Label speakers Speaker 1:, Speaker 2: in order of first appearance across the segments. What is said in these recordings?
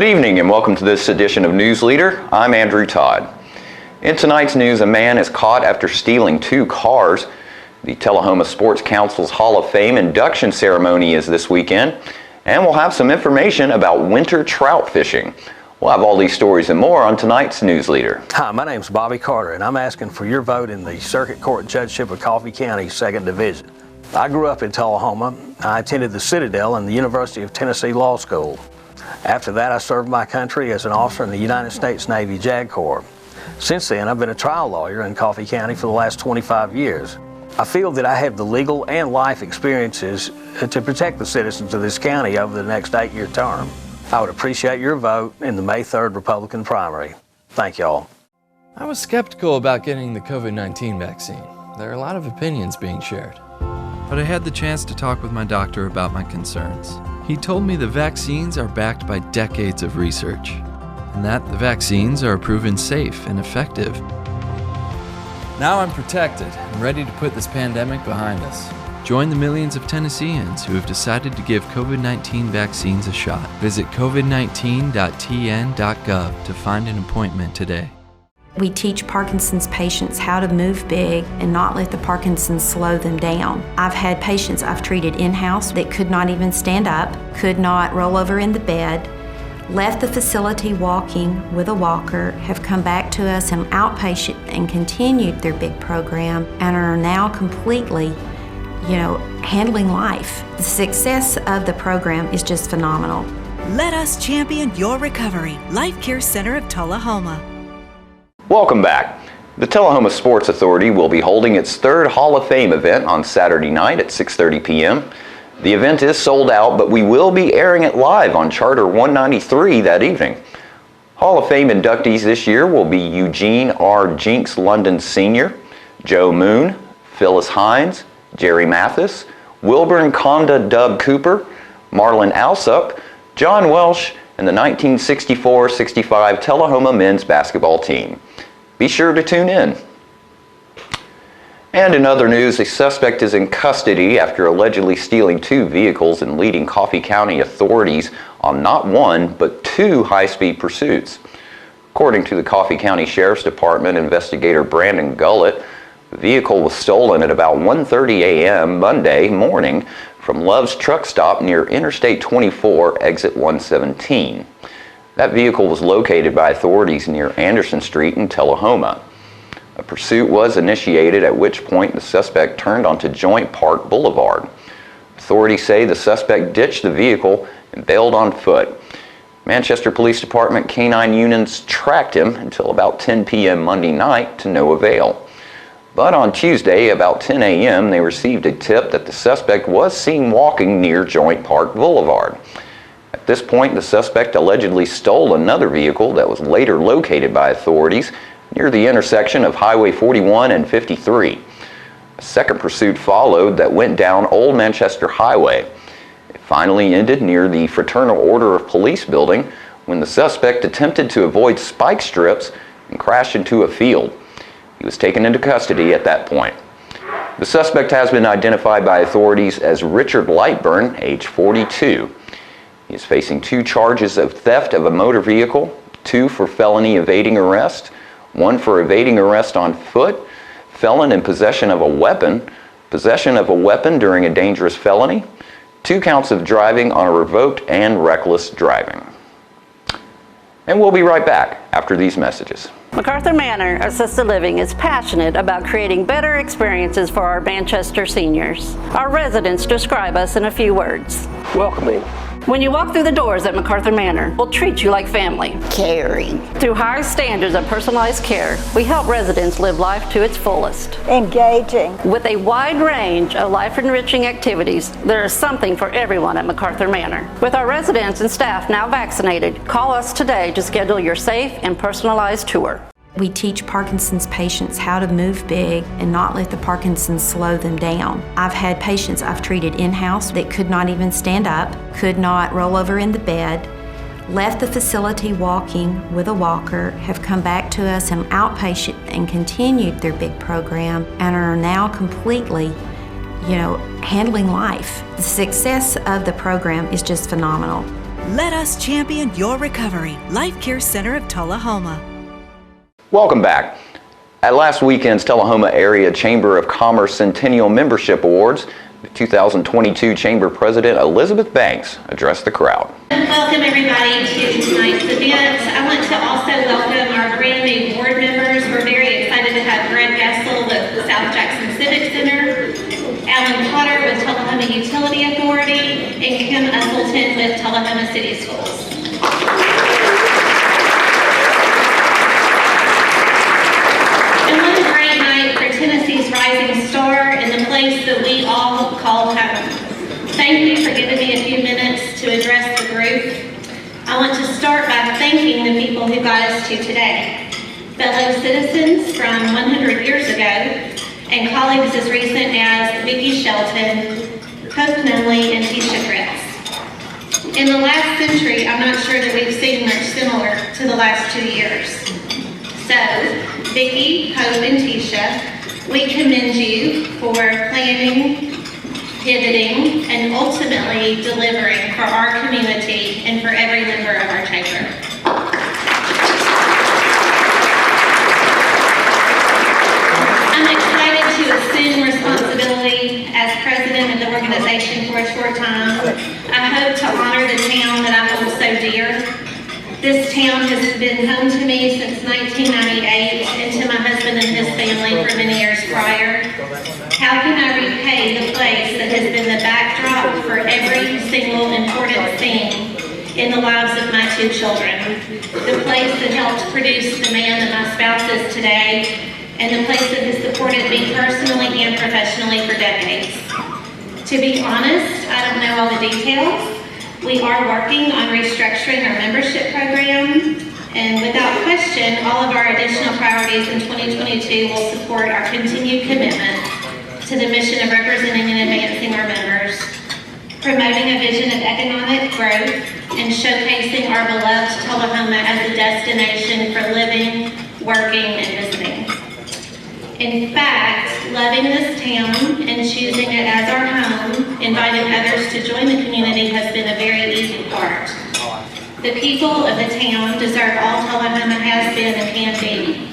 Speaker 1: Good evening and welcome to this edition of News Leader. I'm Andrew Todd. In tonight's news, a man is caught after stealing 2 cars. The Tullahoma Sports Council's Hall of Fame induction ceremony is this weekend, and we'll have some information about winter trout fishing. We'll have all these stories and more on tonight's News Leader.
Speaker 2: Hi, my name's Bobby Carter, and I'm asking for your vote in the Circuit Court Judgeship of Coffee County, 2nd Division. I grew up in Tullahoma. I attended the Citadel and the University of Tennessee Law School. After that, I served my country as an officer in the United States Navy JAG Corps. Since then, I've been a trial lawyer in Coffee County for the last 25 years. I feel that I have the legal and life experiences to protect the citizens of this county over the next 8-year term. I would appreciate your vote in the May 3rd Republican primary. Thank y'all.
Speaker 3: I was skeptical about getting the COVID-19 vaccine. There are a lot of opinions being shared. But I had the chance to talk with my doctor about my concerns. He told me the vaccines are backed by decades of research, and that the vaccines are proven safe and effective. Now I'm protected and ready to put this pandemic behind us. Join the millions of Tennesseans who have decided to give COVID-19 vaccines a shot. Visit covid19.tn.gov to find an appointment today.
Speaker 4: We teach Parkinson's patients how to move big and not let the Parkinson's slow them down. I've had patients I've treated in-house that could not even stand up, could not roll over in the bed, left the facility walking with a walker, have come back to us in outpatient and continued their big program and are now completely, handling life. The success of the program is just phenomenal.
Speaker 5: Let us champion your recovery. Life Care Center of Tullahoma.
Speaker 1: Welcome back. The Tullahoma Sports Authority will be holding its 3rd Hall of Fame event on Saturday night at 6:30 p.m. The event is sold out, but we will be airing it live on Charter 193 that evening. Hall of Fame inductees this year will be Eugene R. Jinks London Sr., Joe Moon, Phyllis Hines, Jerry Mathis, Wilbur and Conda Dub Cooper, Marlon Alsup, John Welsh, and the 1964-65 Tullahoma men's basketball team. Be sure to tune in. And in other news, a suspect is in custody after allegedly stealing 2 vehicles and leading Coffee County authorities on not 1, but 2 high-speed pursuits. According to the Coffee County Sheriff's Department investigator Brandon Gullett, the vehicle was stolen at about 1:30 a.m. Monday morning from Love's truck stop near Interstate 24, exit 117. That vehicle was located by authorities near Anderson Street in Tullahoma. A pursuit was initiated, at which point the suspect turned onto Joint Park Boulevard. Authorities say the suspect ditched the vehicle and bailed on foot. Manchester Police Department canine units tracked him until about 10 p.m. Monday night to no avail. But on Tuesday, about 10 a.m., they received a tip that the suspect was seen walking near Joint Park Boulevard. At this point, the suspect allegedly stole another vehicle that was later located by authorities near the intersection of Highway 41 and 53. A second pursuit followed that went down Old Manchester Highway. It finally ended near the Fraternal Order of Police building when the suspect attempted to avoid spike strips and crashed into a field. He was taken into custody at that point. The suspect has been identified by authorities as Richard Lightburn, age 42. He is facing 2 charges of theft of a motor vehicle, 2 for felony evading arrest, 1 for evading arrest on foot, felon in possession of a weapon during a dangerous felony, 2 counts of driving on a revoked and reckless driving. And we'll be right back after these messages.
Speaker 6: MacArthur Manor Assisted Living is passionate about creating better experiences for our Manchester seniors. Our residents describe us in a few words.
Speaker 7: Welcoming.
Speaker 6: When you walk through the doors at MacArthur Manor, we'll treat you like family.
Speaker 8: Caring.
Speaker 6: Through high standards of personalized care, we help residents live life to its fullest.
Speaker 8: Engaging.
Speaker 6: With a wide range of life-enriching activities, there is something for everyone at MacArthur Manor. With our residents and staff now vaccinated, call us today to schedule your safe and personalized tour.
Speaker 4: We teach Parkinson's patients how to move big and not let the Parkinson's slow them down. I've had patients I've treated in-house that could not even stand up, could not roll over in the bed, left the facility walking with a walker, have come back to us in outpatient and continued their big program and are now completely, handling life. The success of the program is just phenomenal.
Speaker 5: Let us champion your recovery. Life Care Center of Tullahoma.
Speaker 1: Welcome back. At last weekend's Tullahoma Area Chamber of Commerce Centennial Membership Awards, the 2022 Chamber President Elizabeth Banks addressed the crowd.
Speaker 7: Welcome everybody to tonight's event. I want to also welcome our brand new board members. We're very excited to have Greg Gessel with the South Jackson Civic Center, Alan Potter with Tullahoma Utility Authority, and Kim Usselton with Tullahoma City Schools. And what a great night for Tennessee's rising star and the place that we all call home. Thank you for giving me a few minutes to address the group. I want to start by thanking the people who got us to today. Fellow citizens from 100 years ago, and colleagues as recent as Vicki Shelton, Hope Nunley, and Tisha Fritz. In the last century, I'm not sure that we've seen much similar to the last 2 years. So, Vicki, Hope, and Tisha, we commend you for planning, pivoting, and ultimately delivering for our community and for every member of our chamber. I'm excited to assume responsibility as president of the organization for a short time. I hope to honor the town that I hold so dear. This town has been home to me since 1998 and to my husband and his family for many years prior. How can I repay the place that has been the backdrop for every single important scene in the lives of my 2 children? The place that helped produce the man that my spouse is today, and the place that has supported me personally and professionally for decades. To be honest, I don't know all the details. We are working on restructuring our membership program, and without question, all of our additional priorities in 2022 will support our continued commitment to the mission of representing and advancing our members, promoting a vision of economic growth, and showcasing our beloved Tullahoma as a destination for living, working, and visiting. In fact, loving this town and choosing it as our home, inviting others to join the community has been a very easy part. The people of the town deserve all Tullahoma has been and can be.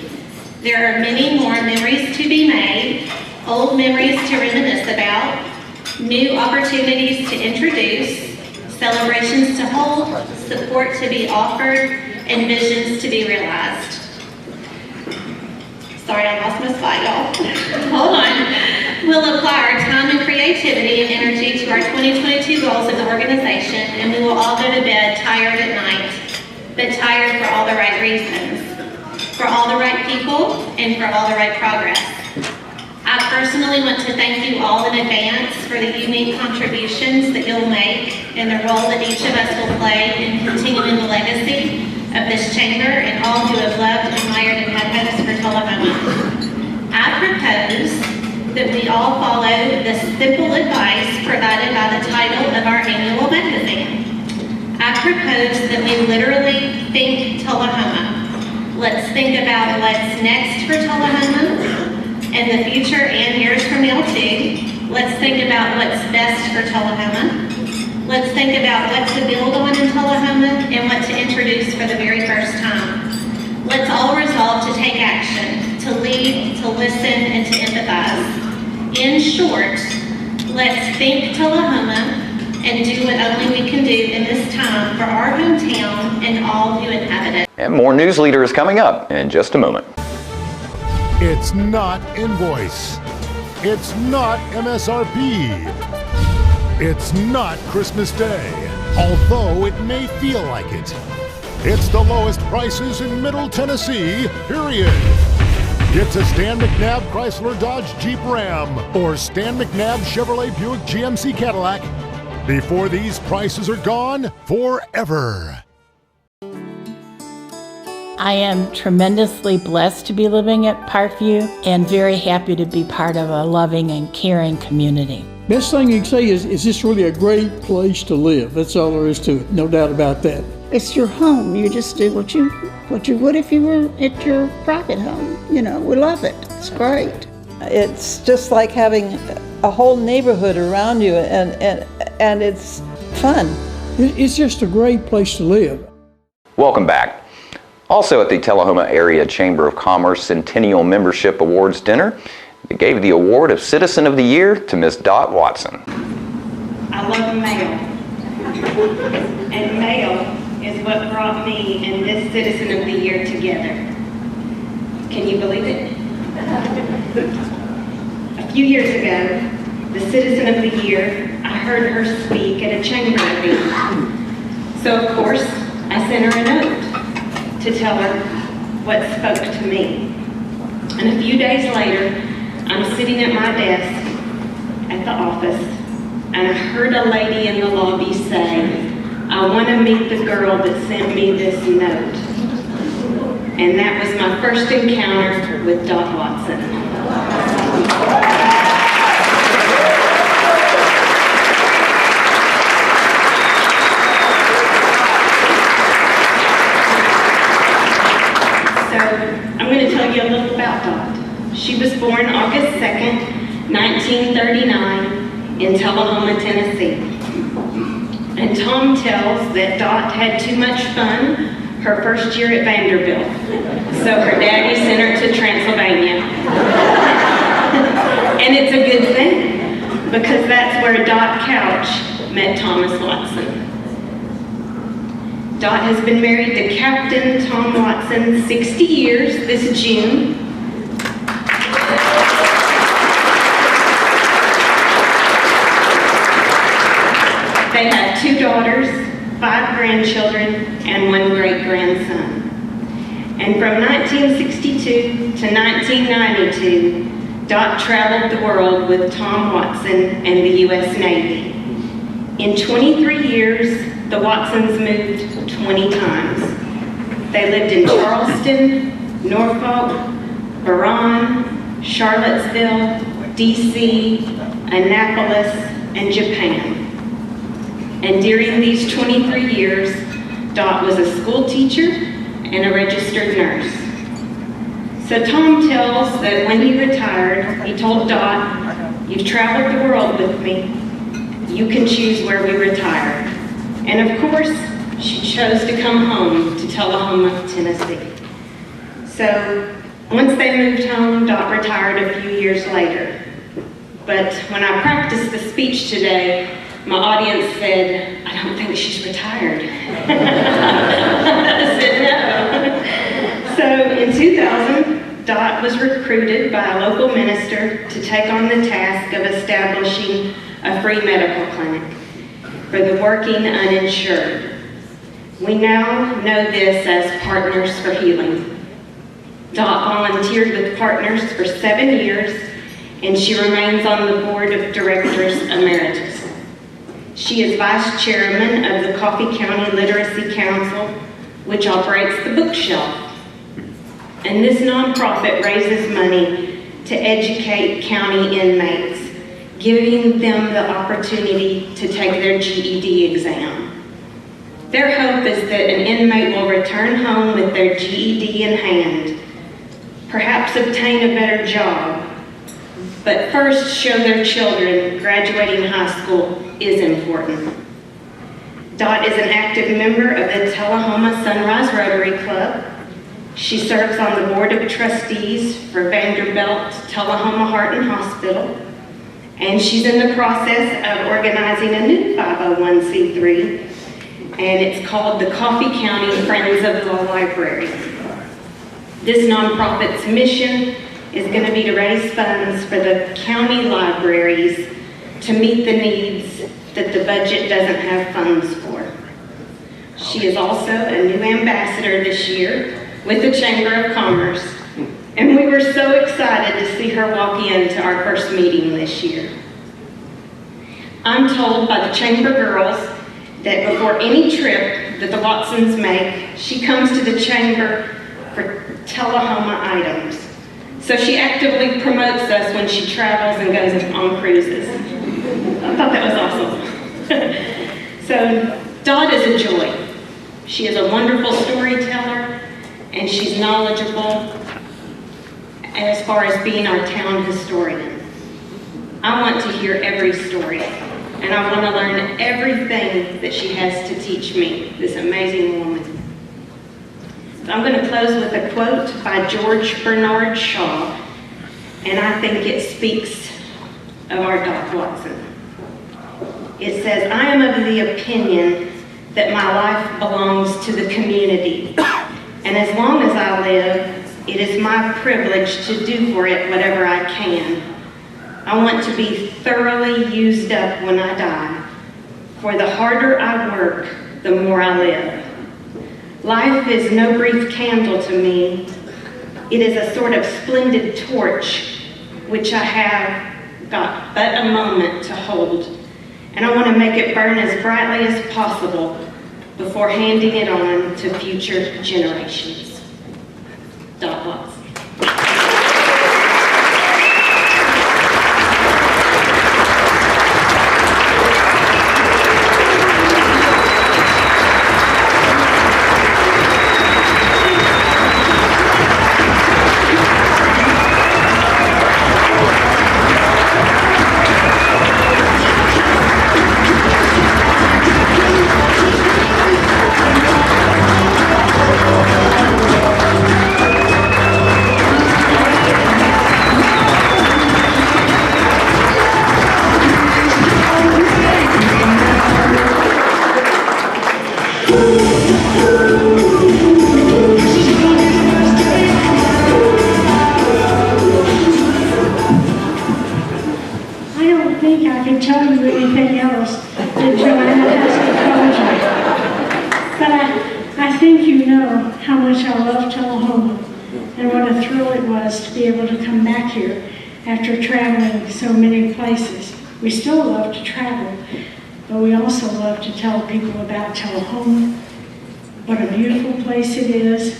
Speaker 7: There are many more memories to be made, old memories to reminisce about, new opportunities to introduce, celebrations to hold, support to be offered, and visions to be realized. Sorry, I lost my slide, y'all. Hold on. We'll apply our time and creativity and energy to our 2022 goals of the organization, and we will all go to bed tired at night, but tired for all the right reasons, for all the right people, and for all the right progress. I personally want to thank you all in advance for the unique contributions that you'll make and the role that each of us will play in continuing the legacy of this chamber and all who have loved, admired, and had hopes for Tullahoma. I propose that we all follow the simple advice provided by the title of our annual magazine. I propose that we literally think Tullahoma. Let's think about what's next for Tullahoma and the future and years from now too. Let's think about what's best for Tullahoma. Let's think about what to build on in Tullahoma and what to introduce for the very first time. Let's all resolve to take action, to lead, to listen, and to empathize. In short, let's think Tullahoma and do what only we can do in this time for our hometown and all who inhabit it.
Speaker 1: And more news leader is coming up in just a moment.
Speaker 8: It's not invoice. It's not MSRP. It's not Christmas Day, although it may feel like it. It's the lowest prices in Middle Tennessee, period. It's a Stan McNabb Chrysler Dodge Jeep Ram or Stan McNabb Chevrolet Buick GMC Cadillac before these prices are gone forever.
Speaker 9: I am tremendously blessed to be living at Parkview and very happy to be part of a loving and caring community.
Speaker 10: Best thing you can say is this really a great place to live. That's all there is to it, no doubt about that.
Speaker 11: It's your home. You just do what you would if you were at your private home. You know, we love it. It's great.
Speaker 12: It's just like having a whole neighborhood around you, and it's fun.
Speaker 10: It's just a great place to live.
Speaker 1: Welcome back. Also at the Tullahoma Area Chamber of Commerce Centennial Membership Awards Dinner, they gave the award of Citizen of the Year to Miss Dot Watson.
Speaker 13: I love mail, and mail is what brought me and this Citizen of the Year together. Can you believe it? A few years ago, the Citizen of the Year, I heard her speak at a chamber event. So of course, I sent her a note to tell her what spoke to me. And a few days later, I'm sitting at my desk at the office, and I heard a lady in the lobby say, "I want to meet the girl that sent me this note." And that was my first encounter with Dot Watson. I'm going to tell you a little about Dot. She was born August 2nd, 1939 in Tullahoma, Tennessee. And Tom tells that Dot had too much fun her first year at Vanderbilt. So her daddy sent her to Transylvania. And it's a good thing, because that's where Dot Couch met Thomas Watson. Dot has been married to Captain Tom Watson 60 years this June. They have 2 daughters, 5 grandchildren, and 1 great-grandson. And from 1962 to 1992, Dot traveled the world with Tom Watson and the U.S. Navy. In 23 years, the Watsons moved 20 times. They lived in Charleston, Norfolk, Bahrain, Charlottesville, D.C., Annapolis, and Japan. And during these 23 years, Dot was a school teacher and a registered nurse. So Tom tells that when he retired, he told Dot, "You've traveled the world with me. You can choose where we retire." And of course, she chose to come home to Tullahoma, Tennessee. So once they moved home, Dot retired a few years later. But when I practiced the speech today, my audience said, "I don't think she's retired." I said no. So in 2000, Dot was recruited by a local minister to take on the task of establishing a free medical clinic for the working uninsured. We now know this as Partners for Healing. Dot volunteered with Partners for 7 years, and she remains on the board of directors emeritus. She is vice chairman of the Coffee County Literacy Council, which operates the bookshelf. And this nonprofit raises money to educate county inmates, giving them the opportunity to take their GED exam. Their hope is that an inmate will return home with their GED in hand, perhaps obtain a better job, but first show their children graduating high school is important. Dot is an active member of the Tullahoma Sunrise Rotary Club. She serves on the board of trustees for Vanderbilt Tullahoma Heart and Hospital, and she's in the process of organizing a new 501c3, and it's called the Coffee County Friends of the Library. This nonprofit's mission is going to be to raise funds for the county libraries to meet the needs that the budget doesn't have funds for. She is also a new ambassador this year with the Chamber of Commerce, and we were so excited to see her walk into our first meeting this year. I'm told by the Chamber girls that before any trip that the Watsons make, she comes to the Chamber for Tullahoma items. So she actively promotes us when she travels and goes on cruises. I thought that was awesome. So Dot is a joy. She is a wonderful storyteller, and she's knowledgeable as far as being our town historian. I want to hear every story. and I want to learn everything that she has to teach me, this amazing woman. So I'm going to close with a quote by George Bernard Shaw, and I think it speaks of our Doc Watson. It says, "I am of the opinion that my life belongs to the community, and as long as I live, it is my privilege to do for it whatever I can. I want to be thoroughly used up when I die, for the harder I work, the more I live. Life is no brief candle to me. It is a sort of splendid torch, which I have got but a moment to hold. And I want to make it burn as brightly as possible before handing it on to future generations." Doc Watson.
Speaker 14: After traveling so many places. We still love to travel, but we also love to tell people about Tullahoma, what a beautiful place it is,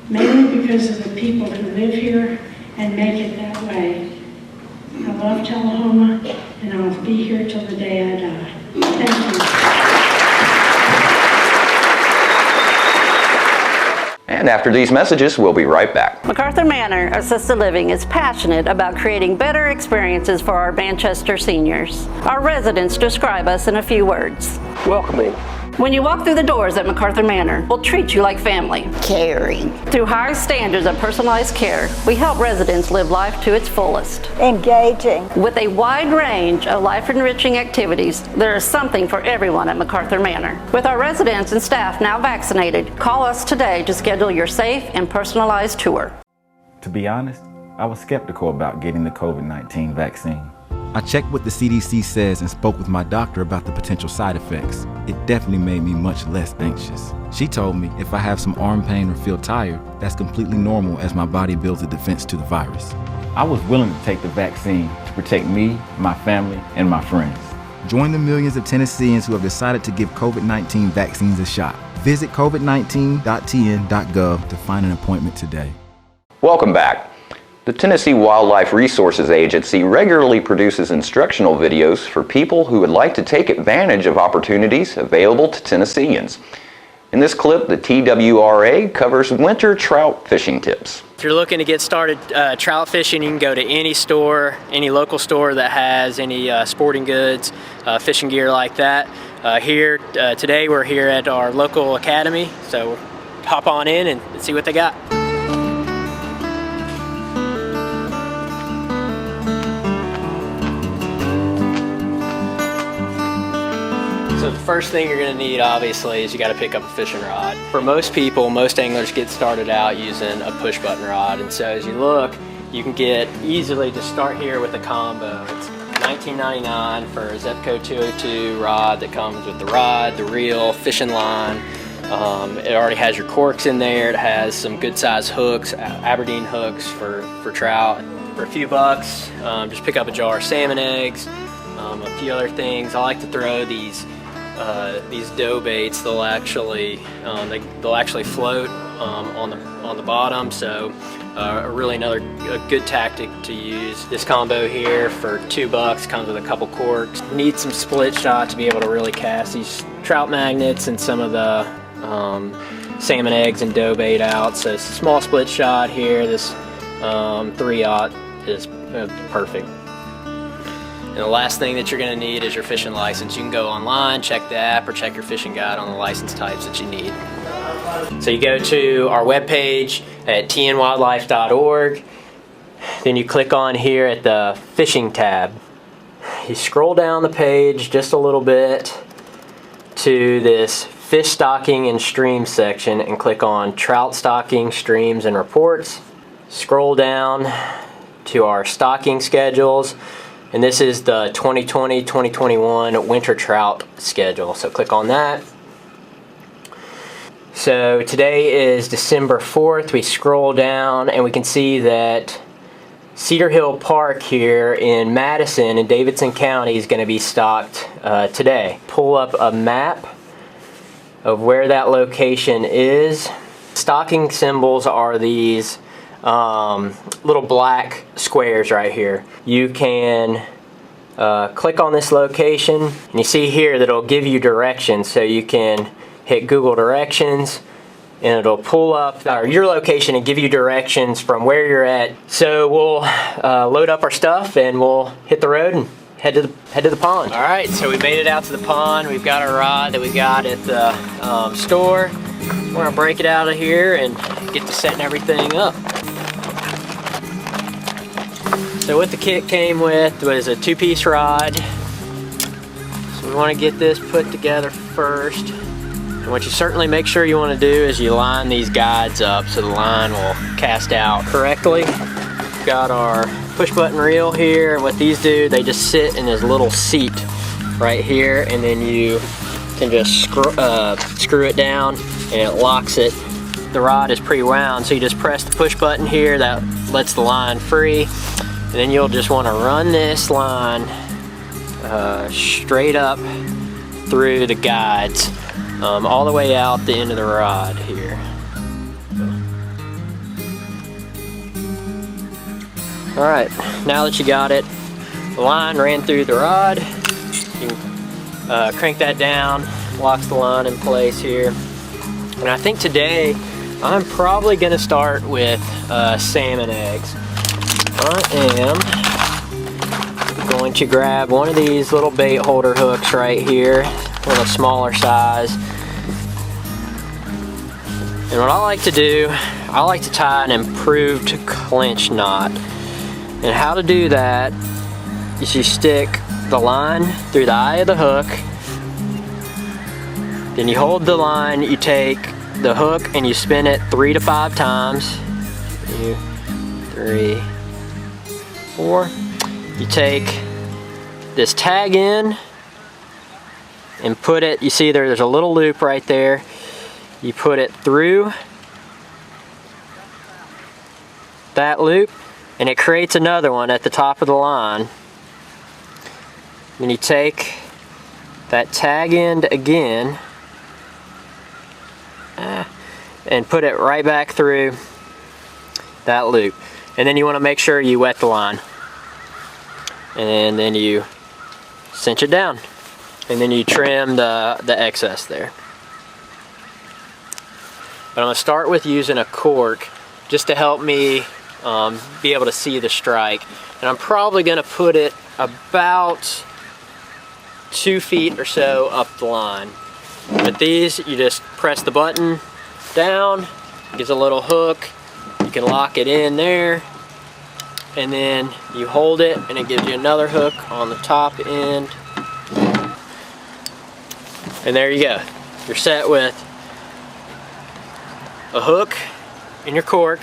Speaker 14: mainly because of the people who live here and make it that way. I love Tullahoma, and I'll be here till the day I die. Thank you.
Speaker 1: And after these messages, we'll be right back.
Speaker 6: MacArthur Manor Assisted Living is passionate about creating better experiences for our Manchester seniors. Our residents describe us in a few words.
Speaker 2: Welcoming.
Speaker 6: When you walk through the doors at MacArthur Manor, we'll treat you like family.
Speaker 11: Caring.
Speaker 6: Through high standards of personalized care, we help residents live life to its fullest.
Speaker 11: Engaging.
Speaker 6: With a wide range of life-enriching activities, there is something for everyone at MacArthur Manor. With our residents and staff now vaccinated, call us today to schedule your safe and personalized tour.
Speaker 15: To be honest, I was skeptical about getting the COVID-19 vaccine.
Speaker 16: I checked what the CDC says and spoke with my doctor about the potential side effects. It definitely made me much less anxious. She told me if I have some arm pain or feel tired, that's completely normal as my body builds a defense to the virus.
Speaker 15: I was willing to take the vaccine to protect me, my family, and my friends.
Speaker 16: Join the millions of Tennesseans who have decided to give COVID-19 vaccines a shot. Visit covid19.tn.gov to find an appointment today.
Speaker 1: Welcome back. The Tennessee Wildlife Resources Agency regularly produces instructional videos for people who would like to take advantage of opportunities available to Tennesseans. In this clip, the TWRA covers winter trout fishing tips.
Speaker 17: If you're looking to get started trout fishing, you can go to any store, any local store that has any sporting goods, fishing gear like that. Today we're here at our local academy, so hop on in and see what they got. So the first thing you're going to need, obviously, is you got to pick up a fishing rod. For most people, most anglers get started out using a push button rod, and so as you look, you can get easily to start here with a combo. It's $19.99 for a Zepco 202 rod that comes with the rod, the reel, fishing line. It already has your corks in there. It has some good size hooks, Aberdeen hooks for trout. For a few bucks, just pick up a jar of salmon eggs, a few other things. I like to throw these dough baits. They'll actually float on the bottom. So really a good tactic to use. This combo here for $2 comes with a couple corks. Need some split shot to be able to really cast these trout magnets and some of the salmon eggs and dough bait out. So small split shot here. This 3/0 is perfect. And the last thing that you're going to need is your fishing license. You can go online, check the app, or check your fishing guide on the license types that you need. So you go to our webpage at tnwildlife.org. Then you click on here at the fishing tab. You scroll down the page just a little bit to this fish stocking and streams section and click on trout stocking, streams, and reports. Scroll down to our stocking schedules, and this is the 2020-2021 winter trout schedule. So click on that. So today is December 4th. We scroll down and we can see that Cedar Hill Park here in Madison and Davidson County is going to be stocked today. Pull up a map of where that location is. Stocking symbols are these little black squares right here. You can click on this location and you see here that it'll give you directions, so you can hit Google Directions and it'll pull up your location and give you directions from where you're at. So we'll load up our stuff and we'll hit the road and head to the pond. All right, so we made it out to the pond. We've got our rod that we got at the store. We're gonna break it out of here and get to setting everything up. So what the kit came with was a 2-piece rod. So we want to get this put together first. And what you certainly make sure you want to do is you line these guides up so the line will cast out correctly. We've got our push button reel here. What these do, they just sit in this little seat right here, and then you can just screw it down and it locks it. The rod is pre-wound, so you just press the push button here, that lets the line free. And then you'll just want to run this line straight up through the guides, all the way out the end of the rod here. All right, now that you got it, the line ran through the rod. You can crank that down, locks the line in place here. And I think today I'm probably going to start with salmon eggs. I am going to grab one of these little bait holder hooks right here, a little smaller size. And what I like to do, I like to tie an improved clinch knot. And how to do that is you stick the line through the eye of the hook, then you hold the line, you take the hook and you spin it 3 to 5 times. 2, 3, 4. You take this tag in and put it, you see there's a little loop right there. You put it through that loop and it creates another one at the top of the line. Then you take that tag end again and put it right back through that loop. And then you want to make sure you wet the line. And then you cinch it down. And then you trim the excess there. But I'm going to start with using a cork just to help me be able to see the strike. And I'm probably going to put it about 2 feet or so up the line. With these, you just press the button down, it gives a little hook, you can lock it in there, and then you hold it and it gives you another hook on the top end. And there you go. You're set with a hook and your cork.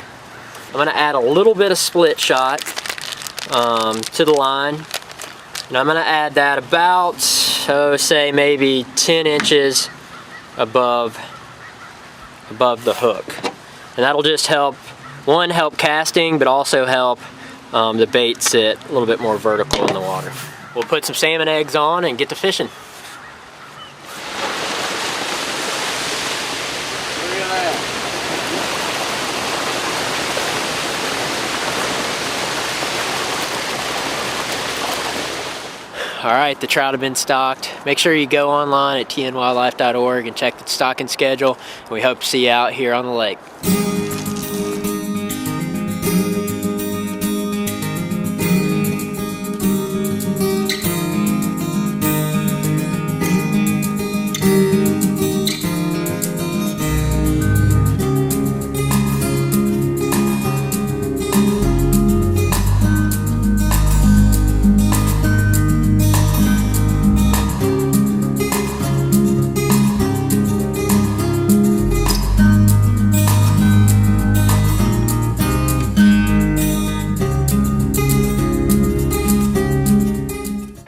Speaker 17: I'm going to add a little bit of split shot to the line. And I'm going to add that about, say maybe 10 inches above the hook. And that'll just help, one, help casting, but also help the bait sit a little bit more vertical in the water. We'll put some salmon eggs on and get to fishing. All right, the trout have been stocked. Make sure you go online at tnwildlife.org and check the stocking schedule. We hope to see you out here on the lake.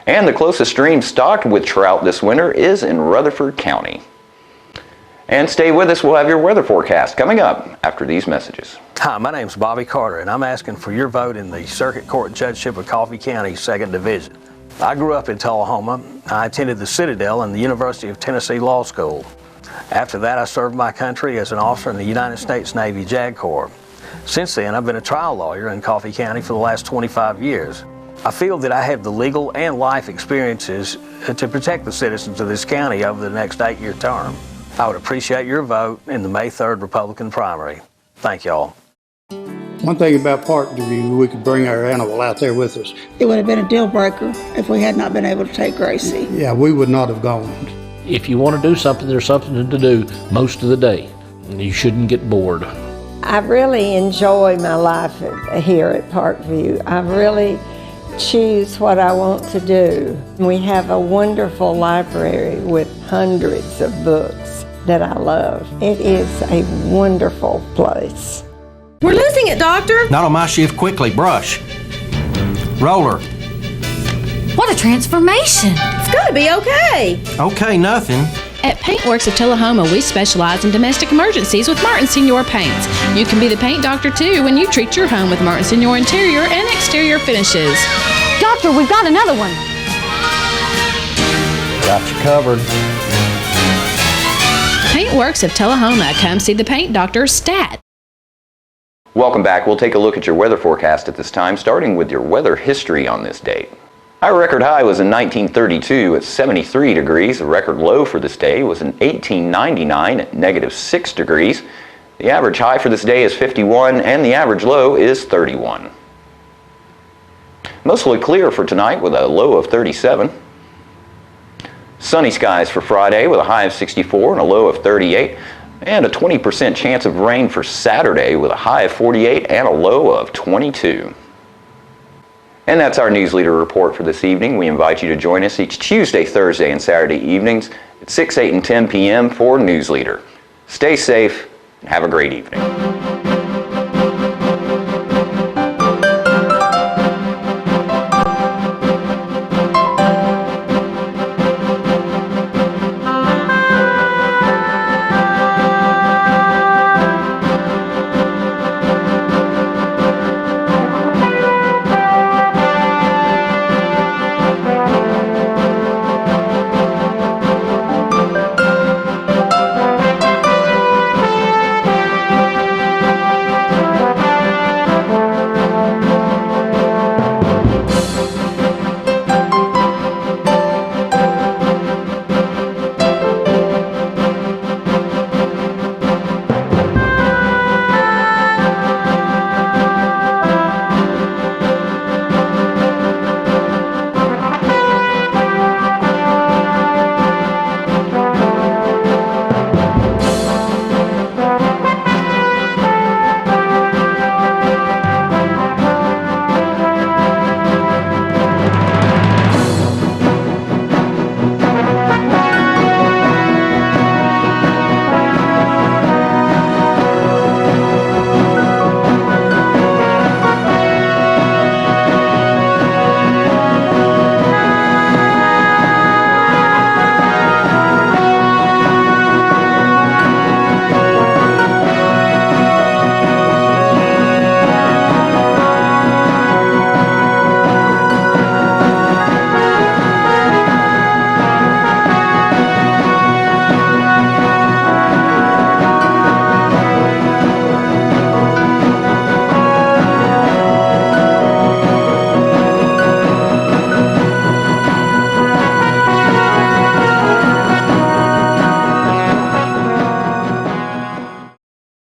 Speaker 1: And the closest stream stocked with trout this winter is in Rutherford County. And stay with us, we'll have your weather forecast coming up after these messages.
Speaker 2: Hi, my name's Bobby Carter, and I'm asking for your vote in the Circuit Court Judgeship of Coffee County, 2nd Division. I grew up in Tullahoma. I attended the Citadel and the University of Tennessee Law School. After that, I served my country as an officer in the United States Navy JAG Corps. Since then, I've been a trial lawyer in Coffee County for the last 25 years. I feel that I have the legal and life experiences to protect the citizens of this county over the next 8-year term. I would appreciate your vote in the May 3rd Republican primary. Thank y'all.
Speaker 10: One thing about Parkview, we could bring our animal out there with us.
Speaker 11: It would have been a deal breaker if we had not been able to take Gracie.
Speaker 10: Yeah, we would not have gone.
Speaker 18: If you want to do something, there's something to do most of the day. You shouldn't get bored.
Speaker 19: I really enjoy my life here at Parkview. I really choose what I want to do. We have a wonderful library with hundreds of books that I love. It is a wonderful place.
Speaker 20: We're losing it, Doctor.
Speaker 21: Not on my shift. Quickly, brush. Roller.
Speaker 20: What a transformation. It's gonna be okay.
Speaker 21: Okay, nothing.
Speaker 22: At Paintworks of Tullahoma, we specialize in domestic emergencies with Martin Senior Paints. You can be the paint doctor too when you treat your home with Martin Senior interior and exterior finishes.
Speaker 20: Doctor, we've got another one.
Speaker 21: Got you covered.
Speaker 22: Paintworks of Tullahoma. Come see the paint doctor, Stat.
Speaker 1: Welcome back. We'll take a look at your weather forecast at this time, starting with your weather history on this date. Our record high was in 1932 at 73 degrees. The record low for this day was in 1899 at -6 degrees. The average high for this day is 51 and the average low is 31. Mostly clear for tonight with a low of 37. Sunny skies for Friday with a high of 64 and a low of 38. And a 20% chance of rain for Saturday with a high of 48 and a low of 22. And that's our News Leader report for this evening. We invite you to join us each Tuesday, Thursday, and Saturday evenings at 6, 8, and 10 p.m. for News Leader. Stay safe and have a great evening.